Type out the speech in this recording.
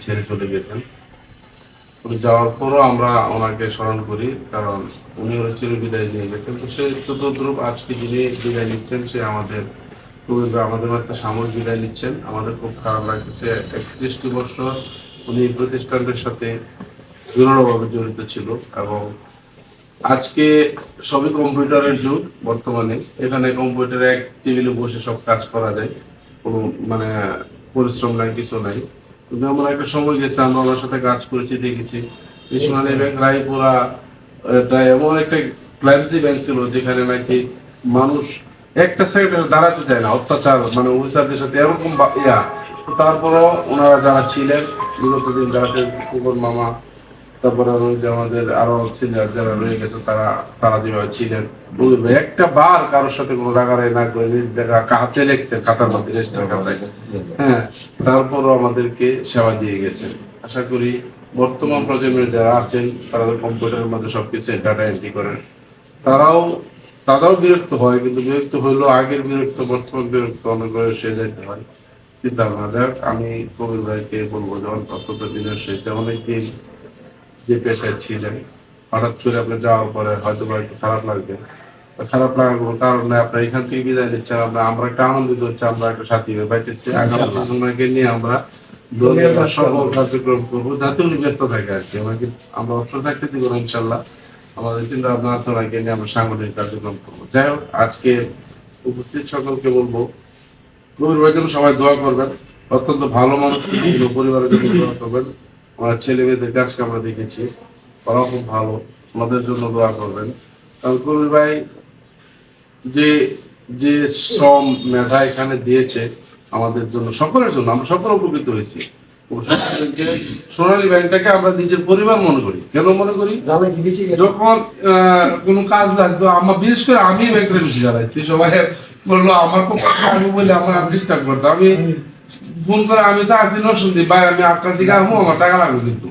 ছেড়ে চলে গেছেন। উনি যাওয়ার পরও আমরা ওনাকে স্মরণ করি, কারণ উনি হলো চিরবিদায় নিয়ে গেছেন। তো সে তদ্রুপ আজকে যিনি বিদায় নিচ্ছেন সে আমাদের খুবই আমাদের মাঝে সাময়িক বিদায় নিচ্ছেন। আমাদের খুব খারাপ লাগতেছে। 31টি বছর উনি এই প্রতিষ্ঠানটির সাথে দৃঢ়ভাবে জড়িত ছিল এবং আজকে সবই কম্পিউটারের যুগ বর্তমানে। এখানে কম্পিউটারে এক টেবিলে বসে সব কাজ করা যায়, কোনো মানে পরিশ্রম নাই, কিছু নাই। কিন্তু আমরা একটা সময় গেছে, আমরা ওনার সাথে কাজ করেছি, দেখেছি এই সোনালী ব্যাংক রায়পুরা এটা এমন একটা ক্লান্সি ব্যাংক ছিল যেখানে নাকি মানুষ একটা সেকেন্ড দাঁড়াতে চায় না, অত্যাচার মানে অফিসারদের সাথে এরকম তারপরও ওনারা যারা ছিলেন বিগত দিন, যারা কুকুর মামা, তারপরে যে আমাদের আরো সিনিয়র যারা রয়ে গেছে তারা তারা যেভাবে ছিলেন, একটা বার কারোর সাথে কোনো রাগারাই না করে দেখা হাতে লিখতেন খাতার মধ্যে, রেজিস্টার খাতায়। হ্যাঁ, তারপরও আমাদেরকে সেবা দিয়ে গেছেন। আশা করি বর্তমান প্রজন্মের যারা আছেন তারা কম্পিউটারের মধ্যে সবকিছু ডাটা এন্ট্রি করেন, তারাও বিরক্ত হয়, কিন্তু বিরক্ত হইলেও আগের বিরক্ত বর্তমান বিরক্ত অনেক সে যাইতে হয়। চিন্তা ভাবনা যাক, আমি কবির ভাইকে বলবো যখন অত্যন্ত দিনের সহিত অনেকদিন যে পেশায় ছিলেন, হঠাৎ করে আপনি যাওয়ার পরে হয়তো বা একটু খারাপ লাগবে। খারাপ লাগার কোনো কারণ নেই, আপনার এখান থেকে বিদায় নিচ্ছেন, আমরা একটা আনন্দিত হচ্ছে, আমরা একটা সাথী হয়ে পাইতেছি। আগামী প্রজন্মকে নিয়ে আমরা সকল কার্যক্রম করবো যাতে উনি ব্যস্ত থাকে আর কি। আমরা অবসর থাকতে দিব না ইনশাল্লাহ। আমাদের চিন্তা ভাবনা আছে ওনাকে নিয়ে আমরা সাংগঠনিক কার্যক্রম করবো। যাই হোক, আজকে উপস্থিত সকলকে বলবো গভীর ভাইয়ের জন্য সবাই দোয়া করবেন। অত্যন্ত ভালো মানুষ ছিলেন, পরিবারের জন্য দোয়া করবেন। আমার ছেলে মেয়েদের কাজকে আমরা দেখেছি, ওরাও খুব ভালো, আমাদের জন্য দোয়া করবেন। কারণ কবির ভাই যে যে শ্রম মেধা এখানে দিয়েছে আমাদের জন্য, সকলের জন্য, আমরা সকল উপকৃত হয়েছি। সোনালী ব্যাংকটাকে আমরা নিজের পরিবার মনে করি। কেন মনে করি? যখন কোনো কাজ লাগতো, আমার বিশেষ করে আমি ব্যাংকে বেশি জ্বালাইছি। সবাই বললো আমার খুব আমি বলে আমার ডিস্টার্ব করতো, আমি ফোন করে আমি তো আজ দিন শুনছি ভাই আমি আপনার দিকে আসবো, আমার টাকা লাগবে কিন্তু